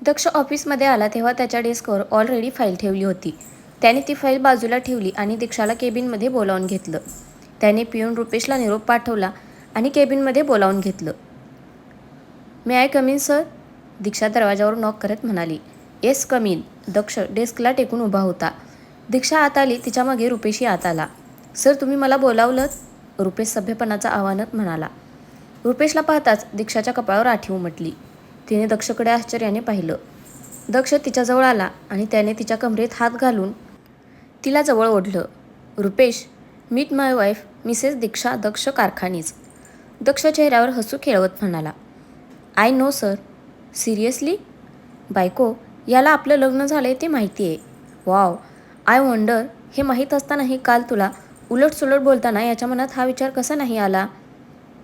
दक्ष ऑफिसमध्ये आला तेव्हा त्याच्या डेस्कवर ऑलरेडी फाईल ठेवली होती. त्याने ती फाईल बाजूला ठेवली आणि दीक्षाला केबिनमध्ये बोलावून घेतलं. त्याने पिऊन रुपेशला निरोप पाठवला आणि केबिनमध्ये बोलावून घेतलं. मे आय कम इन सर? दीक्षा दरवाजावर नॉक करत म्हणाली. Yes come in. दक्ष डेस्कला टेकून उभा होता. दीक्षा आत आली. तिच्या मागे रुपेशही आत आला. सर तुम्ही मला बोलावलं? रुपेश सभ्यपणाचा आव्हानात म्हणाला. रुपेशला पाहताच दीक्षाच्या कपाळावर आठवी उमटली. तिने दक्षकडे आश्चर्याने पाहिलं. दक्ष तिच्याजवळ आला आणि त्याने तिच्या कमरेत हात घालून तिला जवळ ओढलं. रुपेश, मीट माय वाईफ मिसेस दीक्षा दक्ष कारखानीज. दक्ष चेहऱ्यावर हसू खेळवत म्हणाला. I know sir. सिरियसली? बायको, याला आपलं लग्न झालंय ते माहिती आहे. वाव, आय वंडर, हे माहीत असतानाही काल तुला उलटसुलट बोलताना याच्या मनात हा विचार कसा नाही आला?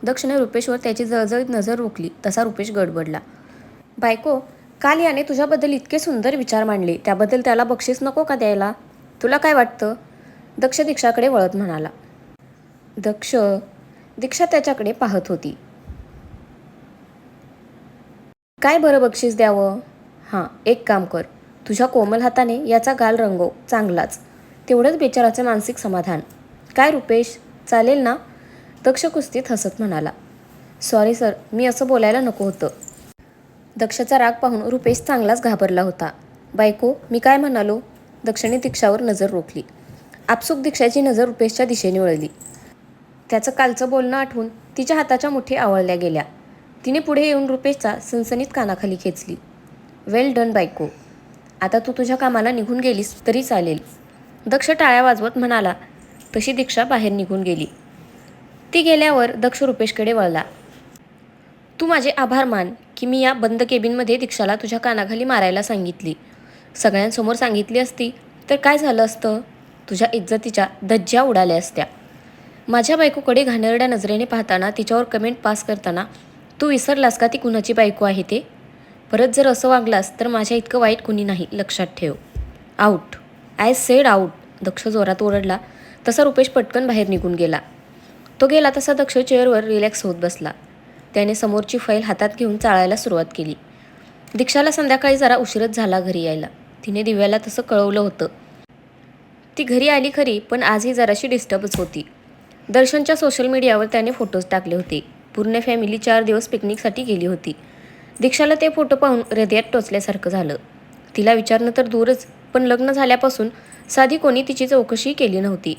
दक्षने रुपेशवर त्याची जळजळीत नजर रोखली तसा रुपेश गडबडला. बायको, काल याने तुझ्याबद्दल इतके सुंदर विचार मांडले, त्याबद्दल त्याला बक्षीस नको का द्यायला? तुला काय वाटतं? दक्ष दीक्षाकडे वळत म्हणाला. दीक्षा त्याच्याकडे पाहत होती. काय बरं बक्षीस द्यावं? हां, एक काम कर, तुझ्या कोमल हाताने याचा गाल रंगव चांगलाच. तेवढंच बेचाराचे मानसिक समाधान. काय रुपेश, चालेल ना? दक्ष कुस्तीत हसत म्हणाला. सॉरी सर, मी असं बोलायला नको होतं. दक्षचा राग पाहून रुपेश चांगलाच घाबरला होता. बायको, मी काय म्हणालो? दक्षने दीक्षावर नजर रोखली. आपसूक दीक्षाची नजर रुपेशच्या दिशेने वळली. त्याचं कालचं बोलणं आठवून तिच्या हाताच्या मुठी आवळल्या गेल्या. तिने पुढे येऊन रुपेशचा सनसनीत कानाखाली खेचली. वेल डन बायको. आता तू तुझ्या कामाला निघून गेलीस तरी चालेल. दक्ष टाळ्या वाजवत म्हणाला. तशी दीक्षा बाहेर निघून गेली. ती गेल्यावर दक्ष रुपेशकडे वळला. तू माझे आभार मान की मी या बंद केबिनमध्ये दीक्षाला तुझ्या कानाखाली मारायला सांगितली. सगळ्यांसमोर सांगितली असती तर काय झालं असतं? तुझ्या इज्जतीच्या धज्ज्या उडाल्या असत्या. माझ्या बायकोकडे घाणेरड्या नजरेने पाहताना, तिच्यावर कमेंट पास करताना तू विसरलास का ती कुणाची बायको आहे ते? परत जर असं वागलास तर माझ्या इतकं वाईट कुणी नाही, लक्षात ठेव. Out. I said out. Daksh जोरात ओरडला तसा रुपेश पटकन बाहेर निघून गेला. तो गेला तसा दक्ष चेअरवर रिलॅक्स होत बसला. त्याने समोरची फाईल हातात घेऊन चाळायला सुरुवात केली. दीक्षाला संध्याकाळी जरा उशीरच झाला घरी यायला. तिने दिव्याला तसं कळवलं होतं. ती घरी आली खरी, पण आजही जराशी डिस्टर्बच होती. दर्शनच्या सोशल मीडियावर त्याने फोटोज टाकले होते. पूर्ण फॅमिली 4 दिवस पिकनिकसाठी गेली होती. दीक्षाला ते फोटो पाहून हृदयात टोचल्यासारखं झालं. तिला विचारणं तर दूरच, पण लग्न झाल्यापासून साधी कोणी तिची चौकशी केली नव्हती.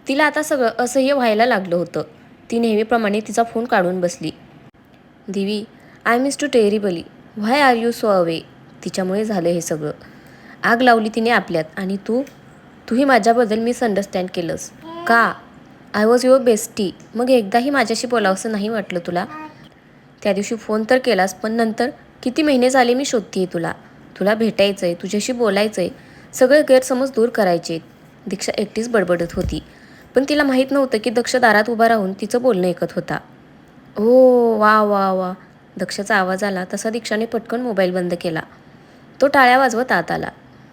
तिला आता सगळं असह्य व्हायला लागलं होतं. ती नेहमीप्रमाणे तिचा फोन काढून बसली. Divi, I miss to terribly. Why are you so away? तिच्यामुळे झालं हे सगळं. आग लावली तिने आपल्यात आणि तूही माझ्याबद्दल मिसअंडरस्टँड केलंस का? I was your bestie. मग एकदाही माझ्याशी बोलावंसं नाही वाटलं तुला? त्या दिवशी फोन तर केलास, पण नंतर किती महिने झाले मी शोधतीये तुला भेटायचं आहे, तुझ्याशी बोलायचं आहे, सगळे गैरसमज दूर करायचे. दीक्षा एकटीच बडबडत होती, पण तिला माहीत नव्हतं की दक्ष दारात उभा राहून तिचं बोलणं ऐकत होता. ओ वा वा वा. दक्षाचा आवाज आला तसा दीक्षाने पटकन मोबाईल बंद केला. तो टाळ्या वाजवत आत आला.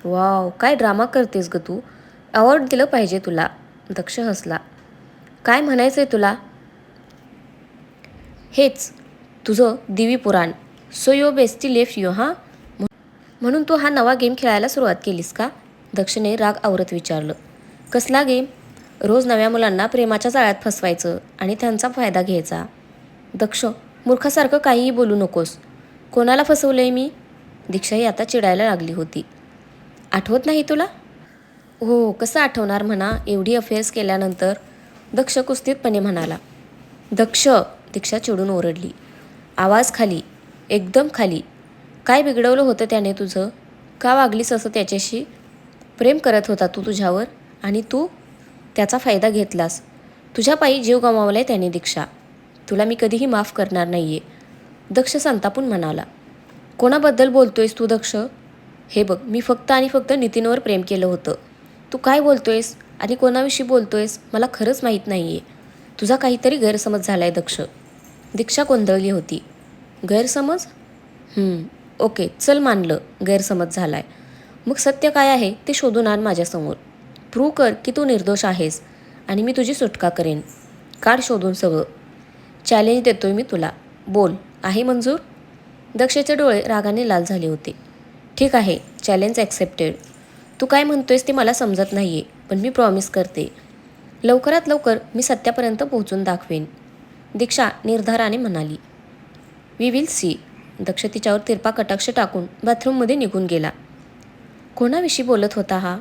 वाव, काय ड्रामा करतेस ग तू? अवॉर्ड दिलं पाहिजे तुला. दक्ष हसला. काय म्हणायचंय तुला? हेच तुझं दिवी पुराण. So your bestie left you हां? म्हणून तू हा नवा गेम खेळायला सुरुवात केलीस का? दक्षने राग आवरत विचारलं. कसला गेम? रोज नव्या मुलांना प्रेमाच्या जाळ्यात फसवायचं आणि त्यांचा फायदा घ्यायचा. दक्ष, मूर्खासारखं काहीही बोलू नकोस. कोणाला फसवलंय मी? दीक्षाही आता चिडायला लागली होती. आठवत नाही तुला? हो, कसं आठवणार म्हणा, एवढी अफेअर्स केल्यानंतर. दक्ष कुस्तीतपणे म्हणाला. दक्ष, दीक्षा चिडून ओरडली. आवाज खाली, एकदम खाली. काय बिघडवलं होतं त्याने तुझं? का वागलीस असं त्याच्याशी? प्रेम करत होता तू तुझ्यावर आणि तू त्याचा फायदा घेतलास. तुझ्या पायी जीव गमावलाय त्याने दीक्षा. तुला मी कधीही माफ करणार नाहीये. दक्ष संतापून म्हणाला. कोणाबद्दल बोलतोयस तू दक्ष? हे बघ, मी फक्त आणि फक्त नितीनवर प्रेम केलं होतं. तू काय बोलतोयस आणि कोणाविषयी बोलतोयस मला खरंच माहीत नाहीये. तुझा काहीतरी गैरसमज झालाय दक्ष. दीक्षा गोंधळली होती. गैरसमज? ओके, चल मानलं गैरसमज झालाय. मग सत्य काय आहे ते शोधून आण माझ्यासमोर. प्रूव्ह कर की तू निर्दोष आहेस आणि मी तुझी सुटका करेन. काढ शोधून सगळं. चॅलेंज देतोय मी तुला. बोल, आहे मंजूर? दक्षचे डोळे रागाने लाल झाले होते. ठीक आहे, चॅलेंज ॲक्सेप्टेड. तू काय म्हणतोयस ते मला समजत नाही आहे, पण मी प्रॉमिस करते. लवकरात लवकर मी सत्यापर्यंत पोहोचून दाखवेन, दीक्षा निर्धाराने म्हणाली. We will see. दक्ष तिच्यावर तिरपा कटाक्ष टाकून बाथरूममध्ये निघून गेला. कोणाविषयी बोलत होता हा?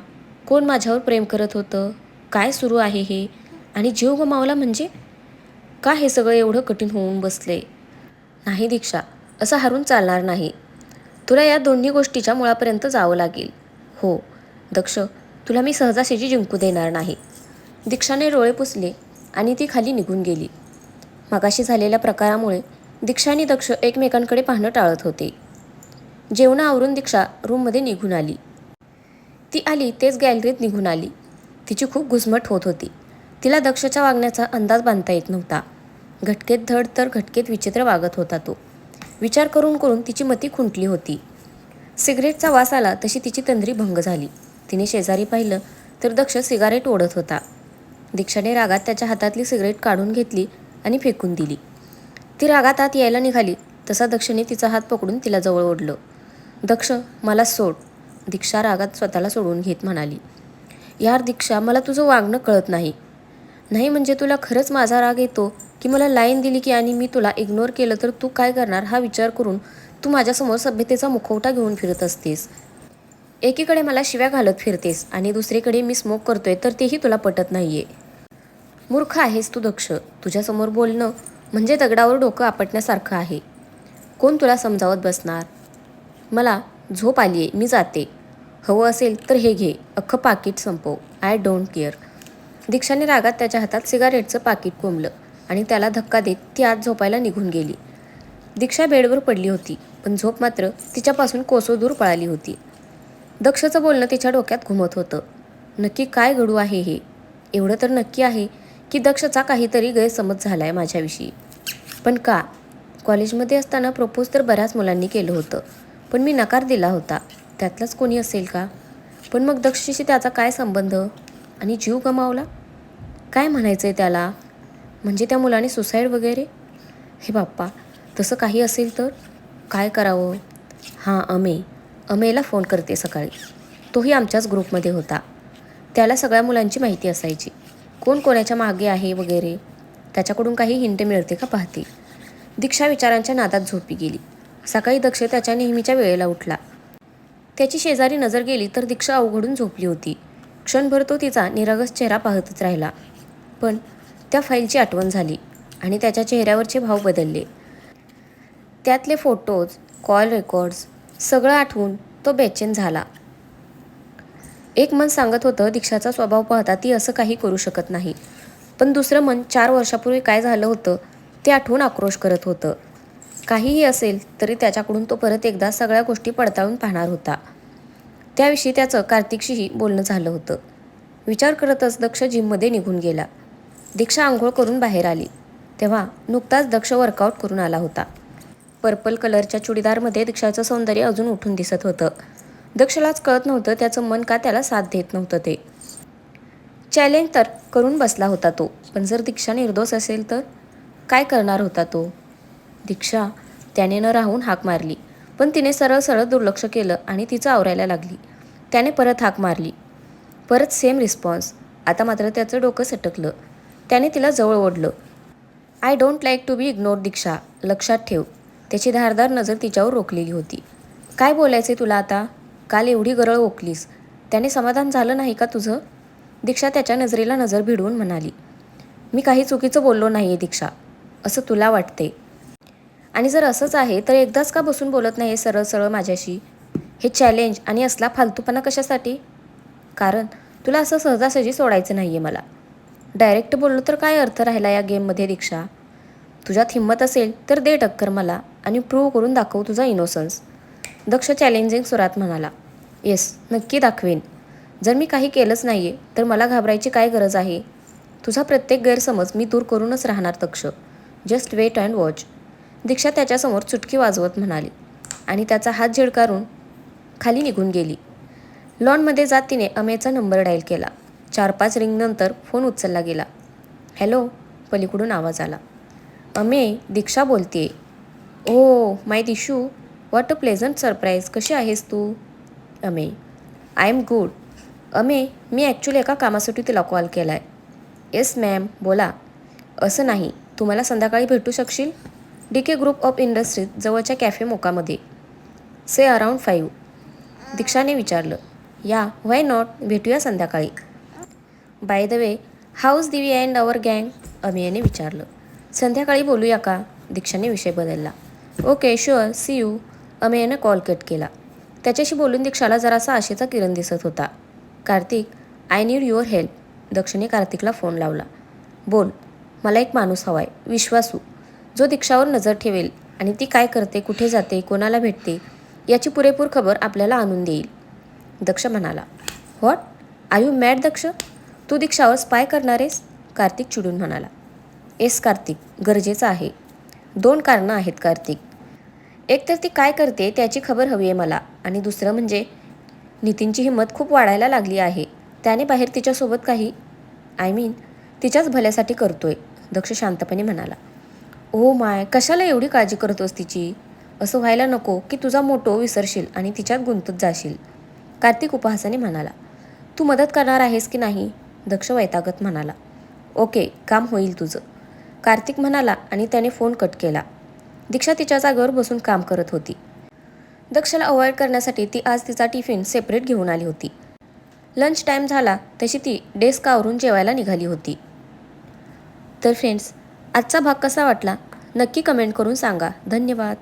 कोण माझ्यावर प्रेम करत होतं? काय सुरू आहे हे? आणि जीव गमावला म्हणजे? का हे सगळं एवढं कठीण होऊन बसले? नाही दीक्षा, असं हारून चालणार नाही. तुला या दोन्ही गोष्टीच्या मुळापर्यंत जावं लागेल. हो दक्ष, तुला मी सहजासहजी जिंकू देणार नाही. दीक्षाने डोळे पुसले आणि ती खाली निघून गेली. मगाशी झालेल्या प्रकारामुळे दीक्षा आणि दक्ष एकमेकांकडे पाहणं टाळत होते. जेवणं आवरून दीक्षा रूममध्ये निघून आली. ती आली तेच गॅलरीत निघून आली. तिची खूप घुसमट होत होती. तिला दक्षच्या वागण्याचा अंदाज बांधता येत नव्हता. घटकेत धड तर घटकेत विचित्र वागत होता तो. विचार करून करून तिची मती खुंटली होती. सिगरेटचा वास आला तशी तिची तंद्री भंग झाली. तिने शेजारी पाहिलं तर दक्ष सिगारेट ओढत होता. दीक्षाने रागात त्याच्या हातातली सिगरेट काढून घेतली आणि फेकून दिली. ती रागात आत यायला निघाली तसा दक्षने तिचा हात पकडून तिला जवळ ओढलं. दक्ष, मला सोड. दीक्षा रागात स्वतःला सोडून घेत म्हणाली. यार दीक्षा, मला तुझं वागणं कळत नाही. नाही म्हणजे तुला खरंच माझा राग येतो की मला लाईन दिली की आणि मी तुला इग्नोर केलं तर तू काय करणार हा विचार करून तू माझ्यासमोर सभ्यतेचा मुखवटा घेऊन फिरत असतेस. एकीकडे मला शिव्या घालत फिरतेस आणि दुसरीकडे मी स्मोक करतोय तर तेही तुला पटत नाहीये. मूर्ख आहेस तू दक्ष. तुझ्यासमोर बोलणं म्हणजे दगडावर डोकं आपटण्यासारखं आहे. कोण तुला समजावत बसणार? मला झोप आली आहे, मी जाते. हवं असेल तर हे घे, अख्खं पाकिट संपव. I don't care. दीक्षाने रागात त्याच्या हातात सिगारेटचं पाकिट कोंबलं आणि त्याला धक्का देत ती आत झोपायला निघून गेली. दीक्षा बेडवर पडली होती, पण झोप मात्र तिच्यापासून कोसो दूर पळाली होती. दक्षचं बोलणं तिच्या डोक्यात घुमत होतं. नक्की काय घडू आहे हे? एवढं तर नक्की आहे की दक्षचा काहीतरी गैरसमज झाला आहे माझ्याविषयी. पण का? कॉलेजमध्ये असताना प्रपोज तर बऱ्याच मुलांनी केलं होतं, पण मी नकार दिला होता. त्यातलंच कोणी असेल का? पण मग दक्षशी त्याचा काय संबंध? आणि जीव गमावला? काय म्हणायचं आहे त्याला? म्हणजे त्या मुलाने सुसाईड वगैरे? हे बाप्पा, तसं काही असेल तर काय करावं? हां, अमेयला फोन करते सकाळी. तोही आमच्याच ग्रुपमध्ये होता. त्याला सगळ्या मुलांची माहिती असायची, कोण कोणाच्या मागे आहे वगैरे. त्याच्याकडून काही हिंट मिळते का पाहते. दीक्षा विचारांच्या नादात झोपी गेली. सकाळी दक्ष त्याच्या नेहमीच्या वेळेला उठला. त्याची शेजारी नजर गेली तर दीक्षा अवघडून झोपली होती. क्षणभर तो तिचा निरागस चेहरा पाहतच राहिला. पण त्या फाईलची आठवण झाली आणि त्याच्या चेहऱ्यावरचे भाव बदलले. त्यातले फोटोज, कॉल रेकॉर्ड्स सगळं आठवून तो बेचैन झाला. एक मन सांगत होतं दीक्षाचा स्वभाव पाहता ती असं काही करू शकत नाही. पण दुसरं मन 4 वर्षापूर्वी काय झालं होतं ते आठवून आक्रोश करत होतं. काहीही असेल तरी त्याच्याकडून तो परत एकदा सगळ्या गोष्टी पडताळून पाहणार होता. त्याविषयी त्याचं कार्तिकशीही बोलणं झालं होतं. विचार करतच दक्ष जिममध्ये निघून गेला. दीक्षा आंघोळ करून बाहेर आली तेव्हा नुकताच दक्ष वर्कआउट करून आला होता. पर्पल कलरच्या चुडीदारमध्ये दीक्षाचं सौंदर्य अजून उठून दिसत होतं. दक्षलाच कळत नव्हतं त्याचं मन का त्याला साथ देत नव्हतं ते. चॅलेंज तर करून बसला होता तो, पण जर दीक्षा निर्दोष असेल तर काय करणार होता तो? दीक्षा, त्याने न राहून हाक मारली, पण तिने सरळ सरळ दुर्लक्ष केलं आणि तिचं आवरायला लागली. त्याने परत हाक मारली, परत सेम रिस्पॉन्स. आता मात्र त्याचं डोकं सटकलं. त्याने तिला जवळ ओढलं. I don't like to be ignored Diksha, लक्षात ठेव. त्याची धारदार नजर तिच्यावर रोखलेली होती. काय बोलायचे तुला आता? काल एवढी गरळ ओकलीस, त्याने समाधान झालं नाही का तुझं? दीक्षा त्याच्या नजरेला नजर भिडवून म्हणाली. मी काही चुकीचं बोललो नाही आहे दीक्षा, असं तुला वाटते. आणि जर असंच आहे तर एकदाच का बसून बोलत नाही सरळ सरळ माझ्याशी? हे चॅलेंज आणि असला फालतूपणा कशासाठी? कारण तुला असं सहजासहजी सोडायचं नाही आहे मला. डायरेक्ट बोललो तर काय अर्थ राहिला या गेममध्ये दीक्षा? तुझ्यात हिंमत असेल तर दे टक्कर मला आणि प्रूव्ह करून दाखव तुझा इनोसन्स. दक्ष चॅलेंजिंग सुरात म्हणाला. येस, नक्की दाखवेन. जर मी काही केलंच नाही आहे तर मला घाबरायची काय गरज आहे? तुझा प्रत्येक गैरसमज मी दूर करूनच राहणार Daksh. Just wait and watch. Diksha त्याच्यासमोर चुटकी वाजवत म्हणाली आणि त्याचा हात झिडकारून खाली निघून गेली. लॉनमध्ये जात तिने अमेचा नंबर डायल केला. 4-5 रिंगनंतर फोन उचलला गेला. हॅलो, पलीकडून आवाज आला. अमे, दीक्षा बोलतेय. Oh my Dishu, what a pleasant surprise. कशी आहेस तू? Amey. I am good. Amey, मी ॲक्च्युली एका कामासाठी तिला कॉल केला आहे. येस मॅम, बोला. असं नाही, तू मला संध्याकाळी भेटू शकशील? DK ग्रुप ऑफ इंडस्ट्रीज जवळच्या कॅफे मोकामध्ये. Say around 5. दीक्षाने विचारलं. या, व्हाय नॉट, भेटूया संध्याकाळी. By the way, how's Divi and our गँग, अमेयाने विचारलं. संध्याकाळी बोलूया का? दीक्षाने विषय बदलला. Okay sure, see you. अमेयाने कॉल कट केला. त्याच्याशी बोलून दीक्षाला जरासा आशेचा किरण दिसत होता. Kartik, I need your help. दक्षिणे कार्तिकला फोन लावला. बोल. मला एक माणूस हवा आहे, विश्वासू, जो दीक्षावर नजर ठेवेल आणि ती काय करते, कुठे जाते, कोणाला भेटते याची पुरेपूर खबर आपल्याला आणून देईल. दक्ष म्हणाला. What, are you mad Daksh? तू दीक्षावर स्पाय करणार आहेस? कार्तिक चिडून म्हणाला. येस कार्तिक, गरजेचं आहे. 2 कारणं आहेत कार्तिक. एक तर ती काय करते त्याची खबर हवी आहे मला, आणि दुसरं म्हणजे नितीनची हिंमत खूप वाढायला लागली आहे. त्याने बाहेर तिच्यासोबत काही तिच्याच भल्यासाठी करतोय. दक्ष शांतपणे म्हणाला. ओ माय, कशाला एवढी काळजी करतोस तिची? असं व्हायला नको की तुझा मोटो विसरशील आणि तिच्यात गुंतत जाशील. कार्तिक उपहासाने म्हणाला. तू मदत करणार आहेस की नाही? दक्ष वैतागत म्हणाला. ओके, काम होईल तुझं, कार्तिक म्हणाला आणि त्याने फोन कट केला. दीक्षा तिच्या जागेवर बसून काम करत होती. दक्षला अवॉइड करण्यासाठी ती आज तिचा टिफिन सेपरेट घेऊन आली होती. लंच टाईम झाला तशी ती डेस्क आवरून जेवायला निघाली होती. तर फ्रेंड्स, आजचा भाग कसा वाटला नक्की कमेंट करून सांगा. धन्यवाद.